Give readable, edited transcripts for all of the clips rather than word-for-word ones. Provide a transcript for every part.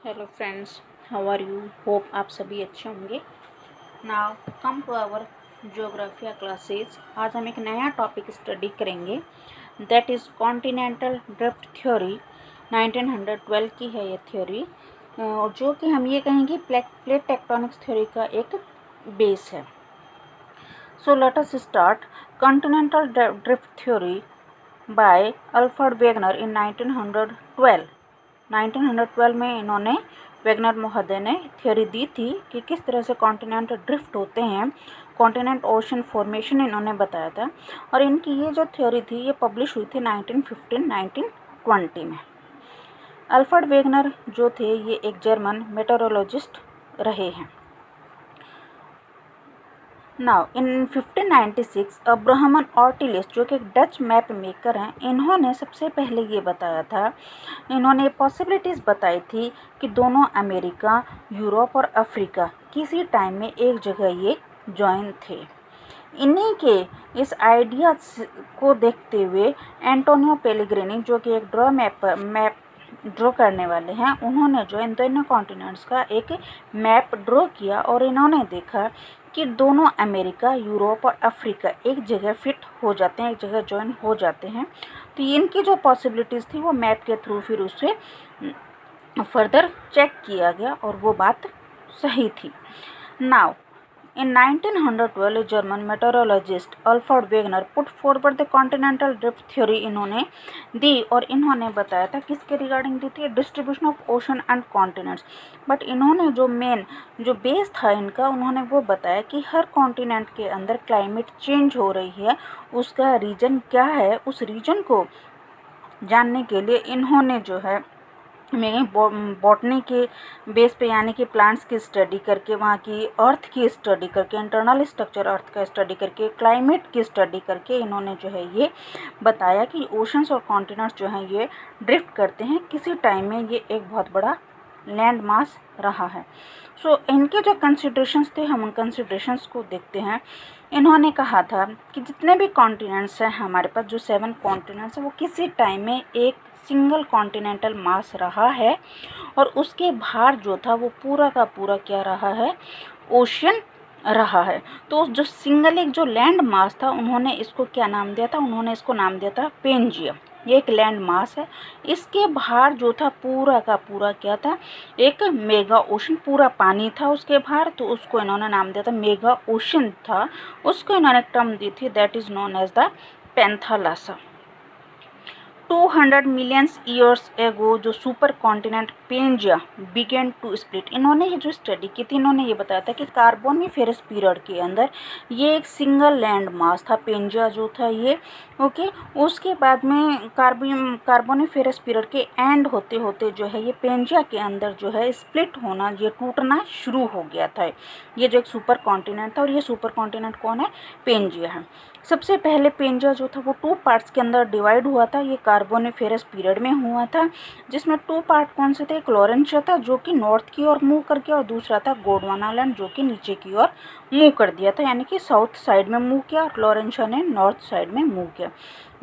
Hello friends, how are you? Hope आप सभी अच्छे होंगे। नाउ कम टू आवर ज्योग्राफिया क्लासेस। आज हम एक नया टॉपिक स्टडी करेंगे, that is continental drift theory. 1912 की है ये थ्योरी, और जो कि हम ये कहेंगे प्लेट टेक्टोनिक्स थ्योरी का एक बेस है। So let us start. Continental drift theory by Alfred Wegener in 1912। 1912 में इन्होंने वेगनर महोदय ने थ्योरी दी थी कि किस तरह से कॉन्टिनेंट ड्रिफ्ट होते हैं। कॉन्टिनेंट ओशन फॉर्मेशन इन्होंने बताया था, और इनकी ये जो थ्योरी थी ये पब्लिश हुई थी 1915-1920 में। अल्फ्रेड वेगनर जो थे ये एक जर्मन मेटेरोलॉजिस्ट रहे हैं। नाउ इन 1596 अब्राहम ऑर्टिलिस जो कि एक डच मैप मेकर हैं, इन्होंने सबसे पहले ये बताया था, इन्होंने पॉसिबिलिटीज़ बताई थी कि दोनों अमेरिका, यूरोप और अफ्रीका किसी टाइम में एक जगह ये जॉइन थे। इन्हीं के इस आइडिया को देखते हुए एंटोनियो पेलेग्रिनी जो कि एक मैप ड्रॉ करने वाले हैं, उन्होंने जो इन दोनों कॉन्टिनेंट्स का एक मैप ड्रॉ किया और इन्होंने देखा कि दोनों अमेरिका, यूरोप और अफ्रीका एक जगह फिट हो जाते हैं, एक जगह ज्वाइन हो जाते हैं। तो इनकी जो पॉसिबिलिटीज़ थी वो मैप के थ्रू फिर उससे फर्दर चेक किया गया और वो बात सही थी। Now in 1912 German meteorologist Alfred Wegener put forward the continental drift theory इन्होंने दी, और इन्होंने बताया था किसके रिगार्डिंग दी थी, distribution of ocean and continents. But इन्होंने जो बेस था इनका, उन्होंने वो बताया कि हर कॉन्टिनेंट के अंदर क्लाइमेट चेंज हो रही है, उसका रीजन क्या है, उस रीजन को जानने के लिए इन्होंने जो है बॉटनी के बेस पे, यानी कि प्लांट्स की स्टडी करके, वहाँ की अर्थ की स्टडी करके, इंटरनल स्ट्रक्चर अर्थ का स्टडी करके, क्लाइमेट की स्टडी करके इन्होंने जो है ये बताया कि ओशंस और कॉन्टिनेंट्स जो हैं ये ड्रिफ्ट करते हैं। किसी टाइम में ये एक बहुत बड़ा लैंड मास रहा है। सो इनके जो कंसिडरेशंस थे, हम उन कंसिडरेशंस को देखते हैं। इन्होंने कहा था कि जितने भी कॉन्टिनेंट्स हैं हमारे पास, जो 7 कॉन्टिनेंट्स हैं, वो किसी टाइम में एक सिंगल कॉन्टिनेंटल मास रहा है, और उसके बाहर जो था वो पूरा का पूरा क्या रहा है, ओशियन रहा है। तो जो सिंगल एक जो लैंड मास था, उन्होंने इसको क्या नाम दिया था, उन्होंने इसको नाम दिया था पेंजिया। ये एक लैंड मास है। इसके बाहर जो था पूरा का पूरा क्या था, एक मेगा ओशन, पूरा पानी था उसके बाहर, तो उसको इन्होंने नाम दिया था मेगा ओशन था। उसको इन्होंने टर्म दी थी, that is known as the Panthalassa. 200 millions years ago जो super continent Pangaea began to split. इन्होंने ये जो स्टडी की थी, इन्होंने ये बताया था कि कार्बोनिफेरस पीरियड के अंदर ये एक सिंगल लैंड मास था, पेंजिया जो था ये। ओके, उसके बाद में कार्बोनिफेरस पीरियड के एंड होते होते जो है ये पेंजिया के अंदर जो है स्प्लिट होना, ये टूटना शुरू हो गया था, ये जो एक सुपर कॉन्टिनेंट था। और ये सुपर कॉन्टिनेंट कौन है, पेंजिया है। सबसे पहले पेंजिया जो था वो 2 पार्ट्स के अंदर डिवाइड हुआ था, ये कार्बोनिफेरस पीरियड में हुआ था, जिसमें 2 पार्ट कौन से थे, एक लॉरेंशिया था जो कि नॉर्थ की ओर मूव कर गया, और दूसरा था गोंडवानालैंड जो कि नीचे की ओर मूव कर दिया था, यानी कि साउथ साइड में मूव किया, और लॉरेंशिया ने नॉर्थ साइड में मूव किया।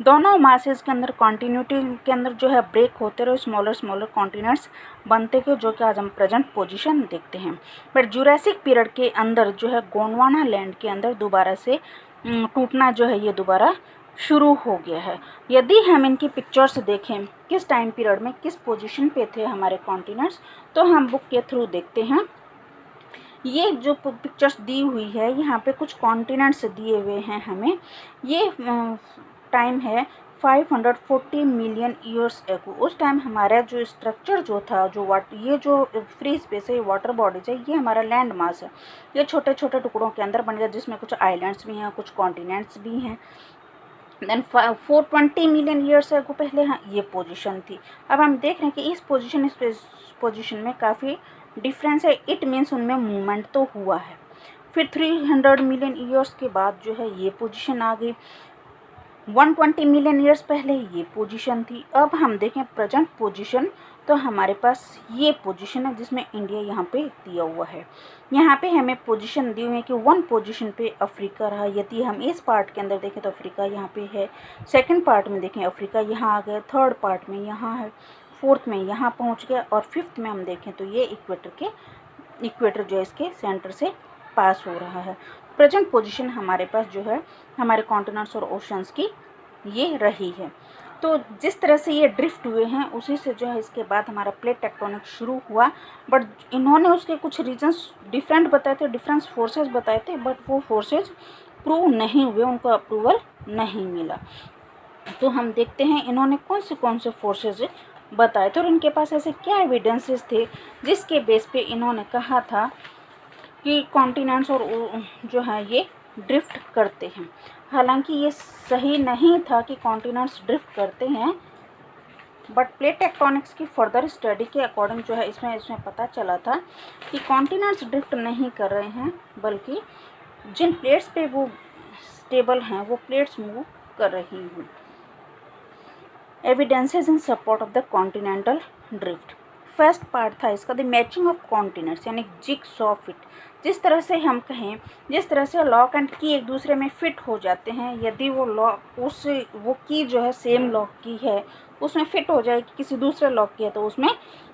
दोनों मासेस के अंदर कॉन्टिन्यूटी के अंदर जो है ब्रेक होते रहे, स्मॉलर कॉन्टिनेंट्स बनते गए, जो कि आज हम प्रेजेंट पोजीशन देखते हैं। बट जुरासिक पीरियड के अंदर जो है गोंडवाना लैंड के अंदर दोबारा से टूटना जो है ये दोबारा शुरू हो गया है। यदि हम इनकी पिक्चर्स देखें किस टाइम पीरियड में किस पोजीशन पे थे हमारे कॉन्टिनेंट्स, तो हम बुक के थ्रू देखते हैं। ये जो पिक्चर्स दी हुई है, यहाँ पे कुछ कॉन्टिनेंट्स दिए हुए हैं हमें। ये टाइम है 540 मिलियन ईयर्स एगो। उस टाइम हमारा जो स्ट्रक्चर जो था, ये जो फ्री स्पेस है, वाटर बॉडीज है, ये हमारा लैंड मास है। ये छोटे छोटे टुकड़ों के अंदर बन गया, जिसमें कुछ आइलैंड्स भी हैं, कुछ कॉन्टिनेंट्स भी हैं। देन 420 मिलियन ईयर्स एगो पहले ये पोजीशन थी। अब हम देख रहे हैं कि इस पोजीशन में काफ़ी डिफरेंस है। इट मीन्स उनमें मूवमेंट तो हुआ है। फिर 300 मिलियन ईयर्स के बाद जो है ये पोजीशन आ गई। 120 मिलियन ईयर्स पहले ये पोजीशन थी। अब हम देखें प्रेजेंट पोजीशन, तो हमारे पास ये पोजीशन है जिसमें इंडिया यहाँ पे दिया हुआ है। यहाँ पे हमें पोजीशन दी हुई है कि 1 पोजीशन पे अफ्रीका रहा। यदि हम इस पार्ट के अंदर देखें तो अफ्रीका यहाँ पे है। सेकंड पार्ट में देखें अफ्रीका यहाँ आ गया, थर्ड पार्ट में यहाँ है, 4th में यहाँ पहुँच गया, और 5th में हम देखें तो ये इक्वेटर जो है इसके सेंटर से पास हो रहा है। प्रेजेंट पोजीशन हमारे पास जो है हमारे कॉन्टिनेंट्स और ओशंस की ये रही है। तो जिस तरह से ये ड्रिफ्ट हुए हैं उसी से जो है इसके बाद हमारा प्लेट टेक्टोनिक शुरू हुआ, बट इन्होंने उसके कुछ रीजंस डिफरेंट बताए थे, डिफरेंट फोर्सेस बताए थे, बट वो फोर्सेस प्रूव नहीं हुए, उनको अप्रूवल नहीं मिला। तो हम देखते हैं इन्होंने कौन से फोर्सेस बताए थे और इनके पास ऐसे क्या एविडेंसेस थे जिसके बेस पे इन्होंने कहा था कि कॉन्टिनेंट्स और जो है ये ड्रिफ्ट करते हैं। हालांकि ये सही नहीं था कि कॉन्टिनेंट्स ड्रिफ्ट करते हैं, बट प्लेट टेक्टोनिक्स की फर्दर स्टडी के अकॉर्डिंग जो है इसमें पता चला था कि कॉन्टिनेंट्स ड्रिफ्ट नहीं कर रहे हैं, बल्कि जिन प्लेट्स पे वो स्टेबल हैं वो प्लेट्स मूव कर रही हैं। Evidences in support of the continental drift. First part था इसका द मैचिंग ऑफ कॉन्टिनेंट्स, यानी जिगसॉ फिट। जिस तरह से हम कहें, जिस तरह से लॉक एंड की एक दूसरे में फिट हो जाते हैं, यदि वो लॉक वो की जो है सेम लॉक की है उसमें फिट हो जाएगी, किसी दूसरे लॉक की है तो उसमें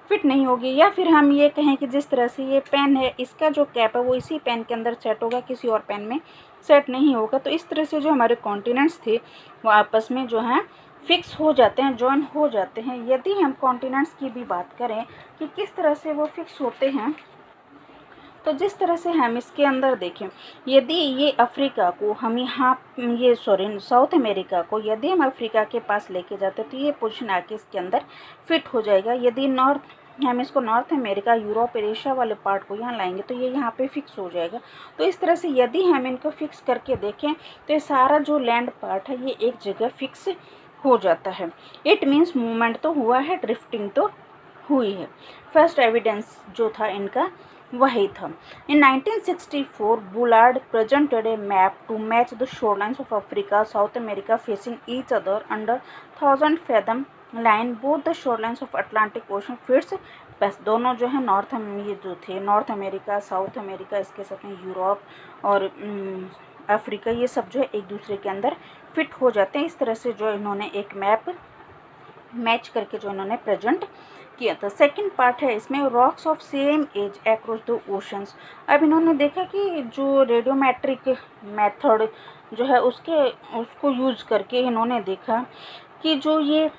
फिट नहीं होगी। या फिर हम ये कहें कि जिस तरह से ये पेन है, इसका जो कैप है वो इसी पेन के अंदर सेट होगा, किसी और पेन में सेट नहीं होगा। तो इस तरह से जो हमारे कॉन्टिनेंट्स थे वो आपस में जो है फिक्स हो जाते हैं, जॉइन हो जाते हैं। यदि हम कॉन्टिनेंट्स की भी बात करें कि किस तरह से वो फिक्स होते हैं, तो जिस तरह से हम इसके अंदर देखें, यदि ये अफ्रीका को हम साउथ अमेरिका को यदि हम अफ्रीका के पास लेके जाते तो ये पोजीशन आके इसके अंदर फिट हो जाएगा। यदि हम इसको नॉर्थ अमेरिका, यूरोप, एशिया वाले पार्ट को यहाँ लाएंगे तो ये यहाँ पे फिक्स हो जाएगा। तो इस तरह से यदि हम इनको फिक्स करके देखें तो ये सारा जो लैंड पार्ट है ये एक जगह फिक्स हो जाता है। इट मीन्स मूवमेंट तो हुआ है, ड्रिफ्टिंग तो हुई है। फर्स्ट एविडेंस जो था इनका वही था। In 1964 Bullard presented a map to match the shorelines of Africa, South America facing each other under 1000 fathom line. Both the shorelines of Atlantic ocean fits best. दोनों जो है नॉर्थ अमेरिका, साउथ अमेरिका, इसके साथ में Europe और Africa, ये सब जो है एक दूसरे के अंदर फिट हो जाते हैं। इस तरह से जो इन्होंने एक मैप मैच करके जो इन्होंने प्रेजेंट किया था। सेकंड पार्ट है इसमें rocks of same age across the oceans. अब इन्होंने देखा कि जो रेडियोमेट्रिक मेथड जो है उसको यूज़ करके इन्होंने देखा कि जो ये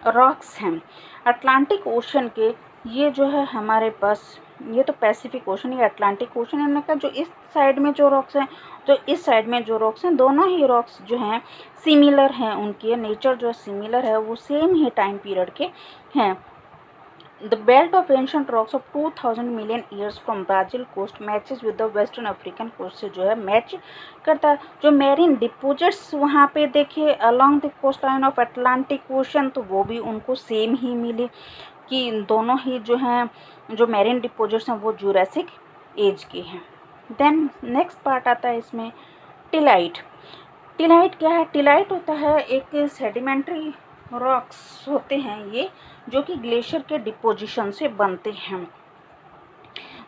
रॉक्स हैं अटलांटिक ओशन के, ये जो है हमारे पास, ये तो पैसिफिक ओशन, ये अटलांटिक ओशन है। इन्होंने कहा जो इस साइड में जो रॉक्स हैं, जो इस साइड में जो रॉक्स हैं, दोनों ही रॉक्स जो हैं सिमिलर हैं, उनकी नेचर जो है सिमिलर है, वो सेम ही टाइम पीरियड के हैं। The belt of ancient rocks of 2000 million years from Brazil coast matches with the Western African coast से जो है मैच करता है। जो मैरीन डिपोजिट्स वहाँ पे देखे along the coastline of Atlantic Ocean, तो वो भी उनको सेम ही मिली कि दोनों ही जो हैं जो मैरीन डिपोजिट्स हैं वो जुरासिक एज के हैं। देन नेक्स्ट पार्ट आता है इसमें टिलाइट। टिलाइट क्या है? टिलाइट होता है एक सेडिमेंट्री रॉक्स होते हैं ये, जो कि ग्लेशियर के डिपोजिशन से बनते हैं।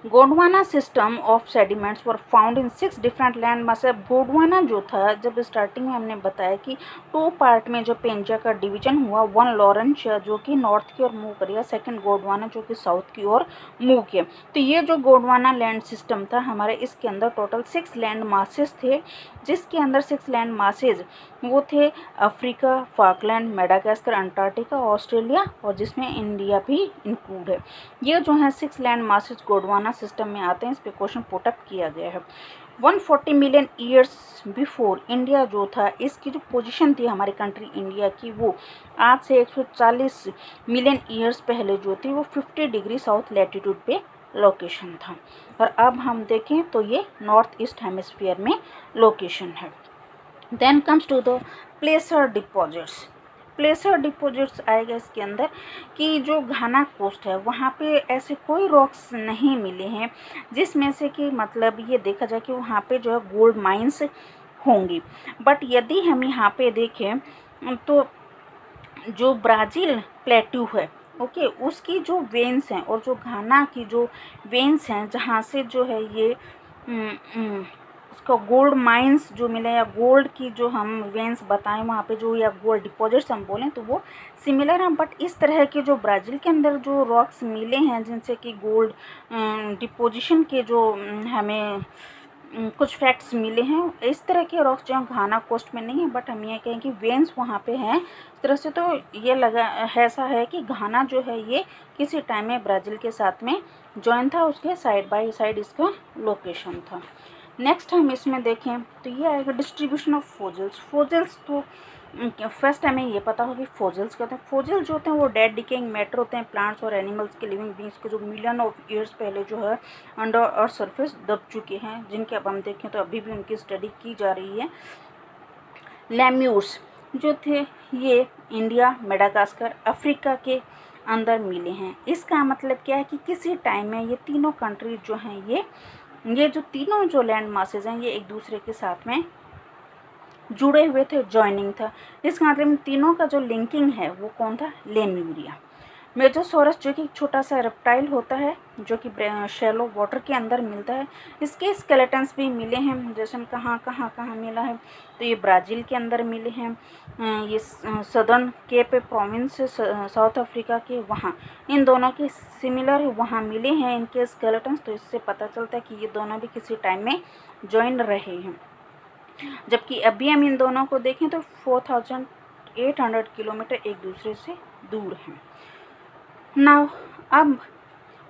Gondwana system of sediments were found in 6 different land mass. Gondwana जो था, जब स्टार्टिंग में हमने बताया कि 2 पार्ट में जो पेंजा का डिवीजन हुआ, वन लॉरेंशिया जो कि नॉर्थ की ओर मूव करिया, सेकंड गोंडवाना जो कि साउथ की ओर मूव किया। तो ये जो गोंडवाना लैंड सिस्टम था हमारे, इसके अंदर टोटल 6 लैंड मासेस थे, जिसके अंदर 6 लैंड मासेज वो थे Africa, Falkland, Madagascar, Antarctica, Australia, और जिसमें इंडिया भी इंक्लूड है। ये जो है 6 लैंड मासेज गोंडवाना सिस्टम में आते हैं। इस पे क्वेश्चन पुटअप किया गया है। 140 मिलियन ईयर्स बिफोर इंडिया जो था, इसकी जो पोजीशन थी हमारी कंट्री इंडिया की, वो आज से 140 मिलियन ईयर्स पहले जो थी वो 50 डिग्री साउथ लैटिट्यूड पे लोकेशन था। और अब हम देखें तो ये नॉर्थ ईस्ट हेमिस्फीयर में लोकेशन है। Then comes to the placer deposits. Placer deposits आएगा इसके अंदर कि जो घाना कोस्ट है वहाँ पे ऐसे कोई रॉक्स नहीं मिले हैं जिसमें से कि मतलब ये देखा जाए कि वहाँ पे जो है गोल्ड माइंस होंगी। बट यदि हम यहाँ पे देखें तो जो ब्राज़ील प्लेट्यू है, ओके, उसकी जो वेन्स हैं और जो घाना की जो वेन्स हैं जहाँ से जो है ये इसको गोल्ड माइंस जो मिले या गोल्ड की जो हम वेंस बताएं वहाँ पे जो, या गोल्ड डिपॉजिट्स हम बोलें तो वो सिमिलर हैं। बट इस तरह के जो ब्राज़ील के अंदर जो रॉक्स मिले हैं जिनसे कि गोल्ड डिपोजिशन के जो हमें कुछ फैक्ट्स मिले हैं, इस तरह के रॉक्स जो घाना कोस्ट में नहीं है, बट हम ये कहें कि वेंस वहाँ पे हैं इस तरह से। तो ये लगा ऐसा है कि घाना जो है ये किसी टाइम में ब्राज़ील के साथ में जॉइन था, उसके साइड बाय साइड इसका लोकेशन था। नेक्स्ट हम इसमें देखें तो ये आएगा डिस्ट्रीब्यूशन ऑफ फोसिल्स। फोसिल्स तो फर्स्ट हमें ये पता होगा कि फोसिल्स कहते हैं। फोसिल जो होते हैं वो डेड डिकेइंग मैटर होते हैं, प्लांट्स और एनिमल्स के, लिविंग बींग्स के जो मिलियन ऑफ ईयर्स पहले जो है अंडर अर्थ सरफेस दब चुके हैं, जिनके अब हम देखें तो अभी भी उनकी स्टडी की जा रही है। लेम्यूर्स जो थे ये इंडिया, मेडागास्कर, अफ्रीका के अंदर मिले हैं। इसका मतलब क्या है कि किसी टाइम में ये तीनों कंट्रीज जो हैं ये जो तीनों जो लैंड मासेज हैं ये एक दूसरे के साथ में जुड़े हुए थे, जॉइनिंग था। इसका मतलब तीनों का जो लिंकिंग है वो कौन था? लेम्यूरिया। मेजोसोरस जो कि एक छोटा सा रेप्टाइल होता है जो कि शैलो वाटर के अंदर मिलता है। इसके स्केलेटन्स भी मिले हैं, जैसे हम कहाँ मिला है तो ये ब्राज़ील के अंदर मिले हैं, ये Southern Cape Province South Africa के वहाँ इन दोनों के सिमिलर वहाँ मिले हैं इनके स्केलेटन्स। तो इससे पता चलता है कि ये दोनों भी किसी टाइम में ज्वाइन रहे हैं। जबकि अभी हम इन दोनों को देखें तो 4800 किलोमीटर एक दूसरे से दूर हैं। नाउ अब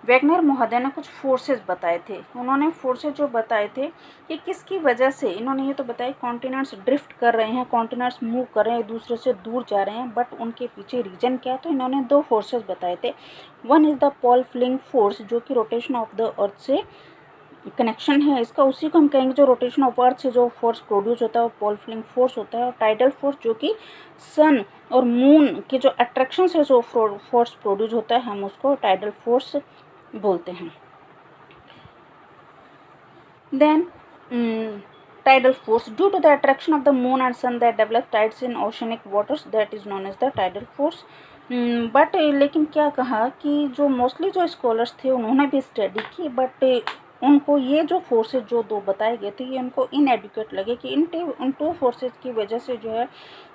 वैगनर महोदय ने कुछ फोर्सेस बताए थे। उन्होंने फोर्सेस जो बताए थे कि किसकी वजह से, इन्होंने ये तो बताया कॉन्टिनेंट्स ड्रिफ्ट कर रहे हैं, कॉन्टिनेंट्स मूव कर रहे हैं, एक दूसरे से दूर जा रहे हैं, बट उनके पीछे रीजन क्या है? तो इन्होंने दो फोर्सेस बताए थे। One is the pole fling force जो कि रोटेशन ऑफ द अर्थ से कनेक्शन है इसका, उसी को हम कहेंगे जो रोटेशन ऑफ अर्थ से जो फोर्स प्रोड्यूस होता है वो पॉल फ्लिंग फोर्स होता है। और टाइडल फोर्स जो कि सन और मून के जो अट्रैक्शन से जो फोर्स प्रोड्यूस होता है हम उसको टाइडल फोर्स बोलते हैं। Then tidal force due to the attraction of the moon and sun that develop tides in oceanic waters that is known as the tidal force। But लेकिन क्या कहा कि जो मोस्टली जो स्कॉलर्स थे उन्होंने भी स्टडी की, बट उनको ये जो फोर्सेज जो दो बताए गए थे ये उनको इनएडुकेट लगे कि उन टू फोर्सेज की वजह से जो है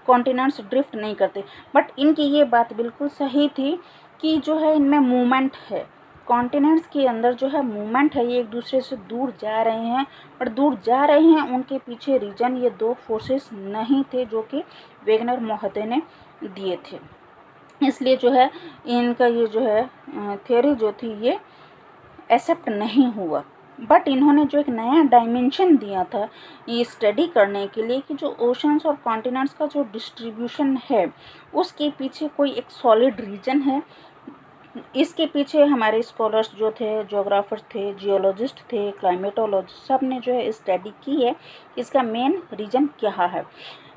कॉन्टिनेंट्स ड्रिफ्ट नहीं करते। बट इनकी ये बात बिल्कुल सही थी कि जो है इनमें मूवमेंट है, कॉन्टिनेंट्स के अंदर जो है मूवमेंट है, ये एक दूसरे से दूर जा रहे हैं। और दूर जा रहे हैं उनके पीछे रीजन ये दो फोर्सेस नहीं थे जो कि वेगनर महोदय ने दिए थे। इसलिए जो है इनका ये जो है थ्योरी जो थी ये एक्सेप्ट नहीं हुआ। बट इन्होंने जो एक नया डायमेंशन दिया था ये स्टडी करने के लिए कि जो ओशंस और कॉन्टिनेंट्स का जो डिस्ट्रीब्यूशन है उसके पीछे कोई एक सॉलिड रीजन है। इसके पीछे हमारे स्कॉलर्स जो थे, ज्योग्राफर्स थे, जियोलॉजिस्ट थे, क्लाइमेटोलॉजिस्ट, सब ने जो है स्टडी की है इसका मेन रीजन क्या है।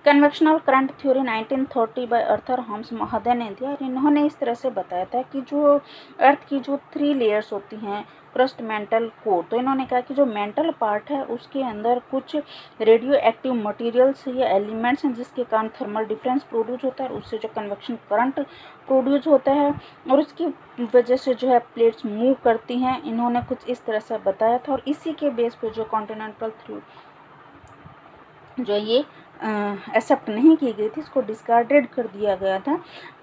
कन्वेक्शनल करंट थ्योरी 1930 बाय अर्थर हम्स महोदय ने दिया। और इन्होंने इस तरह से बताया था कि जो अर्थ की जो 3 लेयर्स होती हैं, क्रस्ट, मेंटल, कोर, तो इन्होंने कहा कि जो मेंटल पार्ट है उसके अंदर कुछ रेडियो एक्टिव मटीरियल्स या एलिमेंट्स हैं जिसके कारण थर्मल डिफरेंस प्रोड्यूस होता है और उससे जो कन्वेक्शन करंट प्रोड्यूस होता है और उसकी वजह से जो है प्लेट्स मूव करती हैं। इन्होंने कुछ इस तरह से बताया था और इसी के बेस पे जो कॉन्टिनेंटल थ्योरी जो ये एक्सेप्ट नहीं की गई थी, इसको डिस्कार्डेड कर दिया गया था।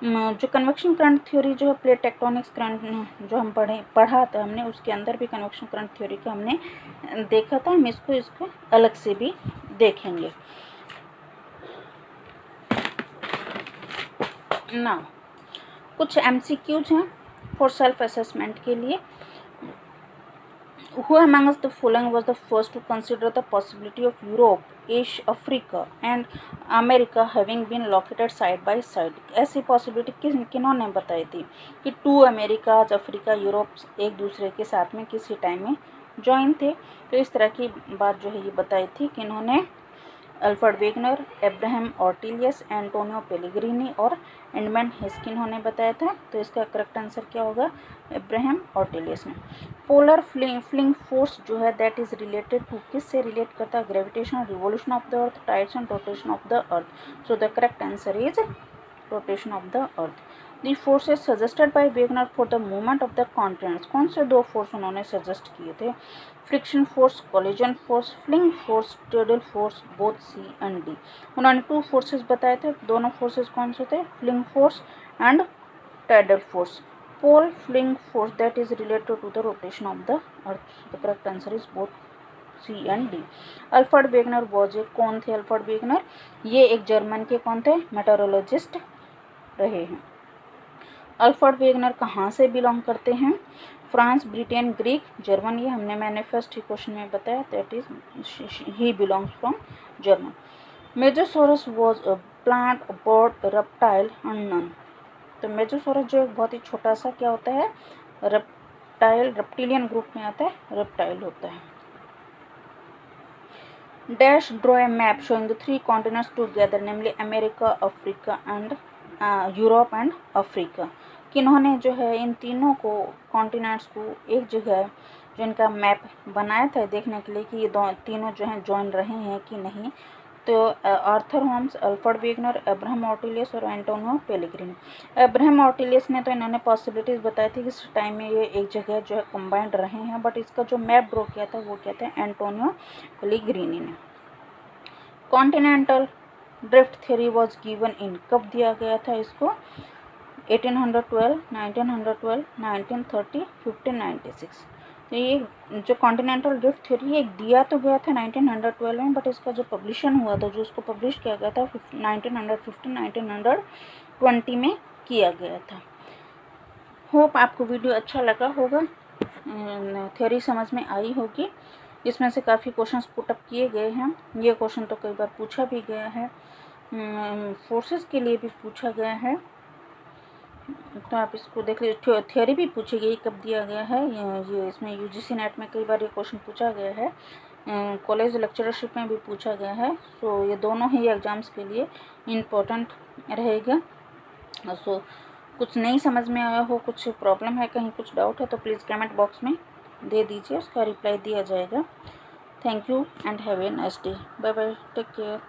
जो कन्वेक्शन करंट थ्योरी जो है प्लेट टेक्टोनिक्स करंट जो हम पढ़ा था हमने, उसके अंदर भी कन्वेक्शन करंट थ्योरी का हमने देखा था। हम इसको अलग से भी देखेंगे ना। कुछ MCQs हैं फॉर सेल्फ असेसमेंट के लिए। Who amongst the following was the first to consider the possibility of Europe, Asia, Africa and America having been located side by side? ऐसी पॉसिबिलिटी किन्होंने बताई थी कि 2 अमेरिकाज, अफ्रीका, यूरोप एक दूसरे के साथ में किसी टाइम में ज्वाइन थे। तो इस तरह की बात जो है ये बताई थी कि इन्होंने Alfred Wegener, Abraham Ortelius, Antonio Pellegrini और एडमंड हिस्की इन्होंने बताया था। तो इसका करेक्ट आंसर क्या होगा? अब्राहम ऑर्टिलियस ने। पोलर फ्लिंग फोर्स जो है दैट इज रिलेटेड टू, किससे रिलेट करता है? Gravitation, revolution of the earth, tides and rotation of the earth. So the correct answer is rotation of the earth. The forces suggested by Wegener for the movement of the continents, कौन से दो force उन्होंने suggest किए थे? Friction force, collision force, fling force, tidal force, both C and D. उन्होंने 2 forces बताए थे, दोनों फोर्सेस कौन से थे? Fling force and tidal force. Pole fling force that is related to the rotation of the earth. The correct answer is both C and D. Alfred Wegener was a, कौन थे Alfred Wegener? ये एक German के कौन थे? मेटेरोलॉजिस्ट रहे हैं। Alfred Wegener कहाँ से बिलोंग करते हैं? France, Britain, Greek, German. ये हमने मैनिफेस्ट ही क्वेश्चन में बताया, that is he belongs from German. Mesosaurus was a plant, bird, reptile and none. तो मेजोसोरस जो एक बहुत ही छोटा सा क्या होता है? रेप्टाइल, रेप्टिलियन ग्रुप में आता है, रेप्टाइल होता है। Dash draw a map showing the 3 continents together, namely America, Africa and Europe and Africa. किन्होंने जो है इन तीनों को कॉन्टिनेंट्स को एक जगह जो इनका मैप बनाया था देखने के लिए कि ये तीनों जो हैं ज्वाइन रहे हैं कि नहीं। तो Arthur Holmes, Alfred Wegener, Abraham Ortelius और एंटोनियो पेलेग्रिनी। अब्राहम ऑर्टिलियस ने तो इन्होंने पॉसिबिलिटीज़ बताई थी कि इस टाइम में ये एक जगह जो है कंबाइंड रहे हैं, बट इसका जो मैप ड्रॉ किया था वो क्या था? एंटोनियो पेलेग्रिनी ने। Continental drift theory was given in, कब दिया गया था इसको? 1812, 1912, 1930, 1596। तो ये जो कॉन्टिनेंटल ड्रिफ्ट थ्योरी एक दिया तो गया था 1912 में, बट इसका जो पब्लिशन हुआ था, जो उसको पब्लिश किया गया था 1915, 1920 में किया गया था। होप आपको वीडियो अच्छा लगा होगा, थ्योरी समझ में आई होगी। इसमें से काफ़ी क्वेश्चंस पुटअप किए गए हैं। ये क्वेश्चन तो कई बार पूछा भी गया है, फोर्सेस के लिए भी पूछा गया है, तो आप इसको देख लीजिए। थ्योरी भी पूछी गई, कब दिया गया है ये इसमें यूजीसी नेट में कई बार ये क्वेश्चन पूछा गया है, कॉलेज लेक्चरशिप में भी पूछा गया है। सो ये दोनों ही एग्ज़ाम्स के लिए इम्पोर्टेंट रहेगा। सो कुछ नहीं समझ में आया हो, कुछ प्रॉब्लम है, कहीं कुछ डाउट है, तो प्लीज़ कमेंट बॉक्स में दे दीजिए, उसका रिप्लाई दिया जाएगा। Thank you and have a nice day. Bye bye, take care.